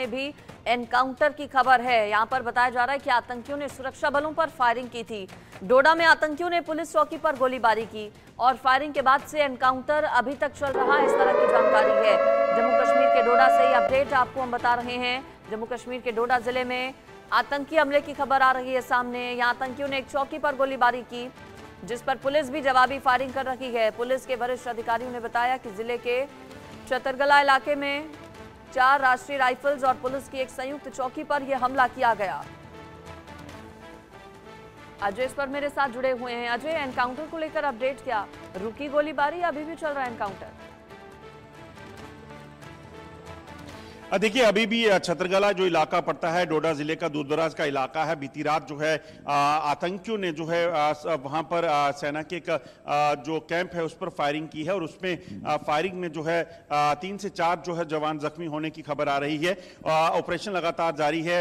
भी एनकाउंटर की खबर है। यहां पर बताया जा रहा है कि आतंकियों ने सुरक्षा बलों पर फायरिंग की थी। डोडा में आतंकियों ने पुलिस चौकी पर गोलीबारी की और फायरिंग के बाद से एनकाउंटर अभी तक चल रहा है, इस तरह की जानकारी है। जम्मू कश्मीर के डोडा से ये अपडेट आपको हम बता रहे हैं। जम्मू कश्मीर के डोडा जिले में आतंकी हमले की खबर आ रही है सामने। यहाँ आतंकियों ने एक चौकी पर गोलीबारी की, जिस पर पुलिस भी जवाबी फायरिंग कर रही है। पुलिस के वरिष्ठ अधिकारियों ने बताया कि जिले के चतरगला इलाके में 4 राष्ट्रीय राइफल्स और पुलिस की एक संयुक्त चौकी पर यह हमला किया गया। अजय इस पर मेरे साथ जुड़े हुए हैं। अजय, एनकाउंटर को लेकर अपडेट क्या? रुकी गोलीबारी या अभी भी चल रहा है एनकाउंटर? देखिए, अभी भी छतरगला जो इलाका पड़ता है, डोडा जिले का दूरदराज का इलाका है। बीती रात जो है आतंकियों ने जो है वहां पर सेना के एक जो कैंप है उस पर फायरिंग की है और उसमें फायरिंग में जो है 3 से 4 जो है जवान जख्मी होने की खबर आ रही है। ऑपरेशन लगातार जारी है।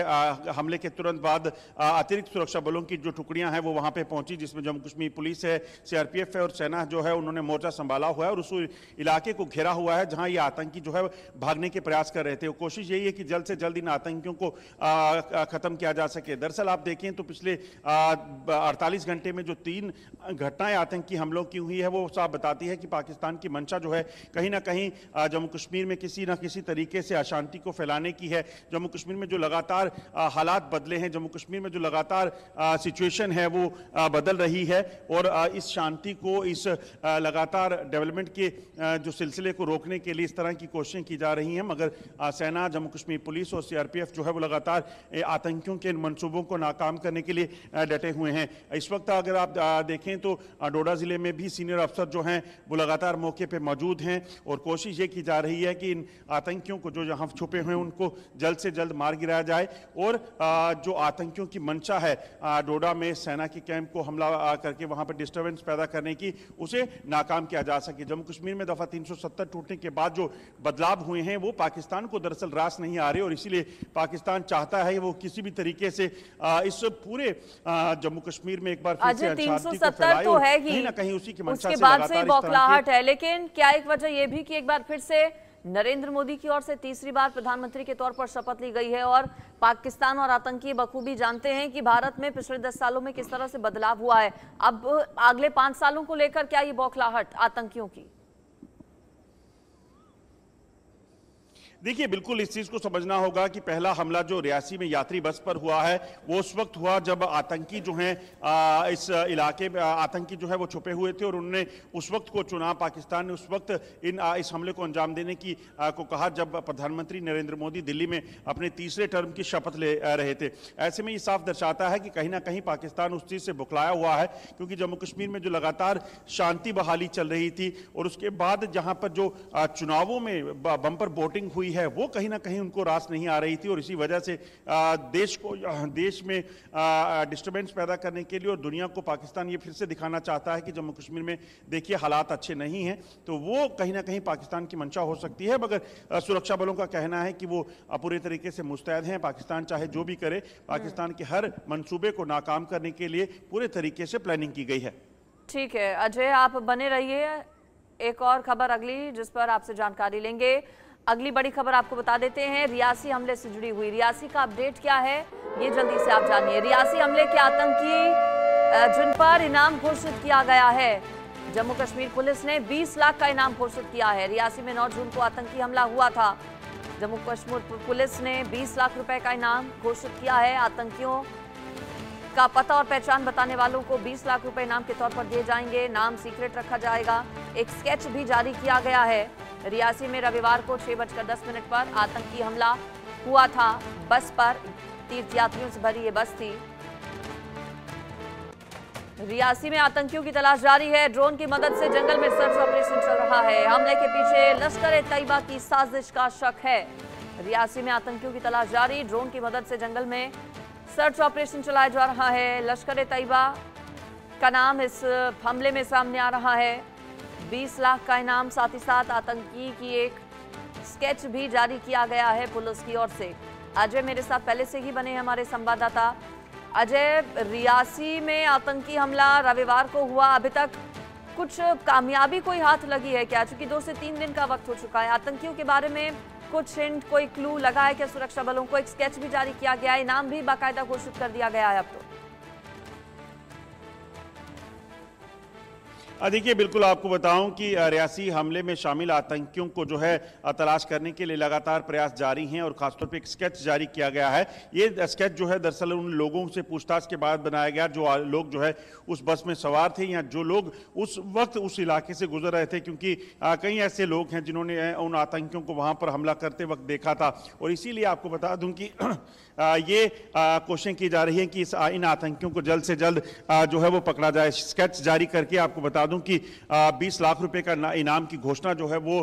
हमले के तुरंत बाद अतिरिक्त सुरक्षा बलों की जो टुकड़ियां हैं वो वहां पर पहुंची, जिसमें जम्मू कश्मीर पुलिस है, CRPF है और सेना जो है उन्होंने मोर्चा संभाला हुआ है और उस इलाके को घेरा हुआ है जहां ये आतंकी जो है भागने के प्रयास कर रहे थे। कोशिश यही है कि जल्द से जल्द इन आतंकियों को खत्म किया जा सके। दरअसल आप देखें तो पिछले 48 घंटे में जो 3 घटनाएं आतंकी हमलों की हुई है वो साफ बताती है कि पाकिस्तान की मंशा जो है कहीं ना कहीं जम्मू कश्मीर में किसी ना किसी तरीके से अशांति को फैलाने की है। जम्मू कश्मीर में जो लगातार हालात बदले हैं, जम्मू कश्मीर में जो लगातार सिचुएशन है वो बदल रही है और इस शांति को, इस लगातार डेवलपमेंट के जो सिलसिले को रोकने के लिए इस तरह की कोशिशें की जा रही हैं। मगर सेना, जम्मू कश्मीर पुलिस और CRPF जो है वो लगातार आतंकियों के मंसूबों को नाकाम करने के लिए डटे हुए हैं। इस वक्त अगर आप देखें तो डोडा जिले में भी सीनियर अफसर जो हैं वो लगातार मौके पे मौजूद हैं और कोशिश ये की जा रही है कि इन आतंकियों को जो यहाँ छुपे हुए हैं उनको जल्द से जल्द मार गिराया जाए और जो आतंकियों की मंशा है डोडा में सेना के कैंप को हमला करके वहाँ पर डिस्टर्बेंस पैदा करने की, उसे नाकाम किया जा सके। जम्मू कश्मीर में दफा 370 टूटने के बाद जो बदलाव हुए हैं वो पाकिस्तान को दरअसल रास नहीं आ रहे और इसीलिए पाकिस्तान चाहता है वो किसी भी तरीके से इस पूरे जम्मू कश्मीर में एक बार फिर से अशांति को फैलाए तो है ही, कहीं ना कहीं उसी की मंशा से लगातार बौखलाहट है। लेकिन क्या एक वजह यह भी कि एक बार फिर से नरेंद्र मोदी की ओर से तीसरी बार प्रधानमंत्री के तौर पर शपथ ली गई है और पाकिस्तान और आतंकी बखूबी जानते हैं कि भारत में पिछले 10 सालों में किस तरह से बदलाव हुआ है। अब अगले 5 सालों को लेकर क्या ये बौखलाहट आतंकियों की? देखिए, बिल्कुल इस चीज को समझना होगा कि पहला हमला जो रियासी में यात्री बस पर हुआ है वो उस वक्त हुआ जब आतंकी जो हैं इस इलाके में आतंकी जो है वो छुपे हुए थे और उन्होंने उस वक्त को चुना। पाकिस्तान ने उस वक्त इस हमले को अंजाम देने की को कहा जब प्रधानमंत्री नरेंद्र मोदी दिल्ली में अपने तीसरे टर्म की शपथ ले रहे थे। ऐसे में ये साफ दर्शाता है कि कहीं ना कहीं पाकिस्तान उस चीज से बुखलाया हुआ है, क्योंकि जम्मू कश्मीर में जो लगातार शांति बहाली चल रही थी और उसके बाद जहां पर जो चुनावों में बम्पर वोटिंग हुई है वो कहीं ना कहीं उनको रास नहीं आ रही थी और इसी वजह से देश में डिस्टर्बेंस पैदा करने के लिए और दुनिया को पाकिस्तान ये फिर से दिखाना चाहता है कि जम्मू कश्मीर में देखिए हालात अच्छे नहीं हैं। तो वो कहीं ना कहीं पाकिस्तान की मंशा हो सकती है, मगर सुरक्षा बलों का कहना है कि वो पूरे तरीके से मुस्तैद हैं। पाकिस्तान चाहे जो भी करे, पाकिस्तान के हर मंसूबे को नाकाम करने के लिए पूरे तरीके से प्लानिंग की गई है। ठीक है अजय, आप बने रहिए। एक और खबर अगली जिस पर आपसे जानकारी लेंगे। अगली बड़ी खबर आपको बता देते हैं, रियासी हमले से जुड़ी हुई। रियासी का अपडेट क्या है ये जल्दी से आप जानिए। रियासी हमले के आतंकी जिन पर इनाम घोषित किया गया है, जम्मू कश्मीर पुलिस ने 20 लाख का इनाम घोषित किया है। रियासी में 9 जून को आतंकी हमला हुआ था। जम्मू कश्मीर पुलिस ने 20 लाख रुपए का इनाम घोषित किया है। आतंकियों का पता और पहचान बताने वालों को 20 लाख रुपए इनाम के तौर पर दिए जाएंगे। नाम सीक्रेट रखा जाएगा। एक स्केच भी जारी किया गया है। रियासी में रविवार को 6:10 पर आतंकी हमला हुआ था। बस पर तीर्थयात्रियों से भरी ये बस थी। रियासी में आतंकियों की तलाश जारी है। ड्रोन की मदद से जंगल में सर्च ऑपरेशन चल रहा है। हमले के पीछे लश्कर-ए-तैयबा की साजिश का शक है। रियासी में आतंकियों की तलाश जारी। ड्रोन की मदद से जंगल में सर्च ऑपरेशन चलाया जा रहा है। लश्कर-ए-तैयबा का नाम इस हमले में सामने आ रहा है। 20 लाख का इनाम, साथ ही साथ आतंकी की एक स्केच भी जारी किया गया है पुलिस की ओर से। अजय मेरे साथ पहले से ही बने हैं हमारे संवाददाता। अजय, रियासी में आतंकी हमला रविवार को हुआ, अभी तक कुछ कामयाबी कोई हाथ लगी है क्या? चूंकि 2 से 3 दिन का वक्त हो चुका है, आतंकियों के बारे में कुछ हिंट, कोई क्लू लगा है क्या सुरक्षा बलों को? एक स्केच भी जारी किया गया है, इनाम भी बाकायदा घोषित कर दिया गया है अब तो। देखिए, बिल्कुल आपको बताऊं कि रियासी हमले में शामिल आतंकियों को जो है तलाश करने के लिए लगातार प्रयास जारी हैं और खासतौर पे एक स्केच जारी किया गया है। ये स्केच जो है दरअसल उन लोगों से पूछताछ के बाद बनाया गया जो लोग जो है उस बस में सवार थे या जो लोग उस वक्त उस इलाके से गुजर रहे थे, क्योंकि कई ऐसे लोग हैं जिन्होंने उन आतंकियों को वहां पर हमला करते वक्त देखा था। और इसीलिए आपको बता दूं कि ये कोशिश की जा रही है कि इन आतंकियों को जल्द से जल्द जो है वो पकड़ा जाए। स्केच जारी करके आपको बता दूं कि 20 लाख रुपए का इनाम की घोषणा जो है वो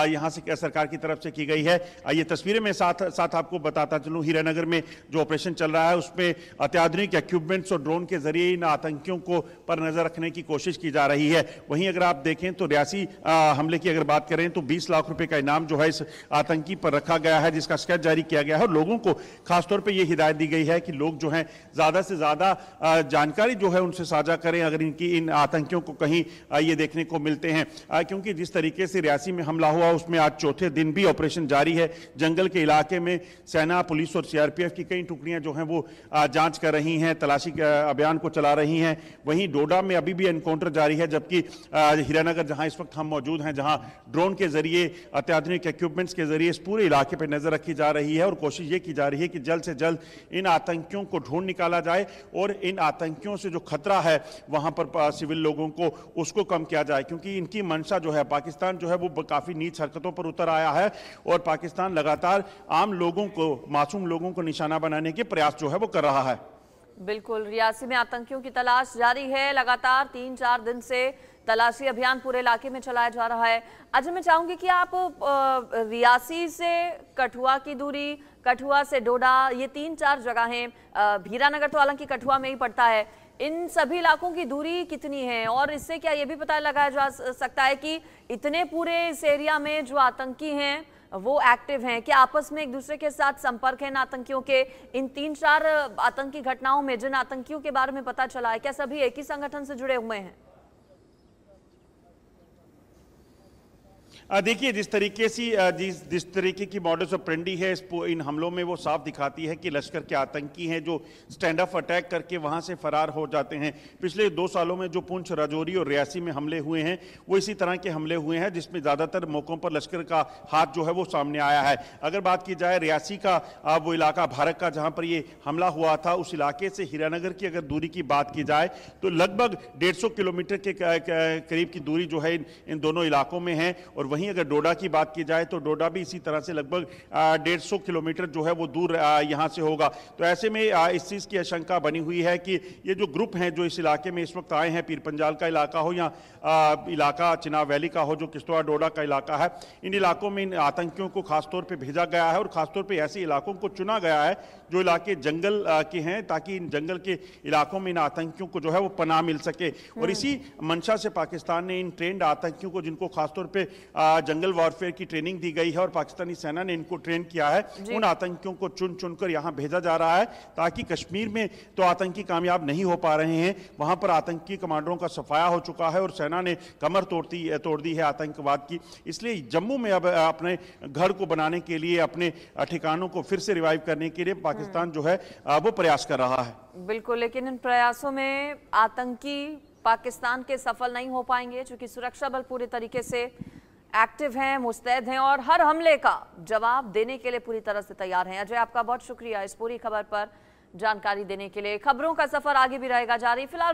यहां से सरकार की तरफ से की गई है। ये तस्वीरें मैं साथ आपको बताता चलूं, हीरानगर में जो ऑपरेशन चल रहा है उसमें अत्याधुनिक इक्विपमेंट्स और ड्रोन के जरिए इन आतंकियों को पर नजर रखने की कोशिश की जा रही है। वहीं अगर आप देखें तो रियासी हमले की अगर बात करें तो 20 लाख रुपए का इनाम जो है इस आतंकी पर रखा गया है, जिसका स्केच जारी किया गया है। और लोगों को खासतौर पर यह हिदायत दी गई है कि लोग जो है ज्यादा से ज्यादा जानकारी जो है उनसे साझा करें अगर इन आतंकियों को कहीं ये देखने को मिलते हैं, क्योंकि जिस तरीके से रियासी में हमला हुआ उसमें आज चौथे दिन भी ऑपरेशन जारी है। जंगल के इलाके में सेना, पुलिस और सीआरपीएफ की कई टुकड़ियां जो हैं वो जांच कर रही हैं, तलाशी अभियान को चला रही हैं। वहीं डोडा में अभी भी एनकाउंटर जारी है, जबकि हीरानगर जहां इस वक्त हम मौजूद हैं, जहां ड्रोन के जरिए अत्याधुनिक इक्विपमेंट्स के जरिए इस पूरे इलाके पर नजर रखी जा रही है और कोशिश ये की जा रही है कि जल्द से जल्द इन आतंकियों को ढूंढ निकाला जाए और इन आतंकियों से जो खतरा है वहां पर सिविल लोगों को उसको कम किया जाए, क्योंकि इनकी मंशा जो है पाकिस्तान जो है वो काफी नीच हरकतों पर उतर आया है और पाकिस्तान लगातार आम लोगों को, मासूम लोगों को निशाना बनाने के प्रयास जो है वो कर रहा है। बिल्कुल, रियासी में आतंकियों की तलाश जारी है। लगातार 3-4 दिन से तलाशी अभियान पूरे इलाके में चलाया जा रहा है। अजय, मैं चाहूंगी कि आप रियासी से कठुआ की दूरी, कठुआ से डोडा, ये 3-4 जगह हैं, हीरानगर तो हालांकि कठुआ में ही पड़ता है, इन सभी इलाकों की दूरी कितनी है और इससे क्या ये भी पता लगाया जा सकता है कि इतने पूरे इस एरिया में जो आतंकी हैं वो एक्टिव हैं, क्या आपस में एक दूसरे के साथ संपर्क है इन आतंकियों के? इन 3-4 आतंकी घटनाओं में जिन आतंकियों के बारे में पता चला है, क्या सभी एक ही संगठन से जुड़े हुए हैं? देखिए, जिस तरीके की मॉडस ऑपरेंडी है इन हमलों में वो साफ दिखाती है कि लश्कर के आतंकी हैं जो स्टैंड ऑफ अटैक करके वहां से फरार हो जाते हैं। पिछले 2 सालों में जो पुंछ, राजौरी और रियासी में हमले हुए हैं वो इसी तरह के हमले हुए हैं, जिसमें ज्यादातर मौकों पर लश्कर का हाथ जो है वो सामने आया है। अगर बात की जाए रियासी का, वो इलाका भारत का जहां पर ये हमला हुआ था, उस इलाके से हीरानगर की अगर दूरी की बात की जाए तो लगभग 150 किलोमीटर के करीब की दूरी जो है इन दोनों इलाकों में है। और वहीं अगर डोडा की बात की जाए तो डोडा भी इसी तरह से लगभग 150 किलोमीटर जो है वो दूर यहां से होगा। तो ऐसे में इस चीज की आशंका बनी हुई है कि ये जो ग्रुप हैं जो इस इलाके में इस वक्त आए हैं, पीर पंजाल का इलाका हो या इलाका चिनाब वैली का हो, जो किश्तवाड़ डोडा का इलाका है, इन इलाकों में इन आतंकियों को खासतौर पर भेजा गया है और खासतौर पर ऐसे इलाकों को चुना गया है जो इलाके जंगल के हैं, ताकि इन जंगल के इलाकों में इन आतंकियों को जो है वो पनाह मिल सके। और इसी मंशा से पाकिस्तान ने इन ट्रेंड आतंकियों को, जिनको खासतौर पे जंगल वॉरफेयर की ट्रेनिंग दी गई है और पाकिस्तानी सेना ने इनको ट्रेन किया है, उन आतंकियों को चुन चुनकर यहां भेजा जा रहा है, ताकि कश्मीर में तो आतंकी कामयाब नहीं हो पा रहे हैं, वहां पर आतंकी कमांडरों का सफाया हो चुका है और सेना ने कमर तोड़ दी है आतंकवाद की। इसलिए जम्मू में अब अपने घर को बनाने के लिए, अपने ठिकानों को फिर से रिवाइव करने के लिए पाकिस्तान जो है वो प्रयास कर रहा है। बिल्कुल, लेकिन इन प्रयासों में आतंकी पाकिस्तान के सफल नहीं हो पाएंगे, क्योंकि सुरक्षा बल पूरे तरीके से एक्टिव हैं, मुस्तैद हैं और हर हमले का जवाब देने के लिए पूरी तरह से तैयार हैं। अजय, आपका बहुत शुक्रिया इस पूरी खबर पर जानकारी देने के लिए। खबरों का सफर आगे भी रहेगा जारी। फिलहाल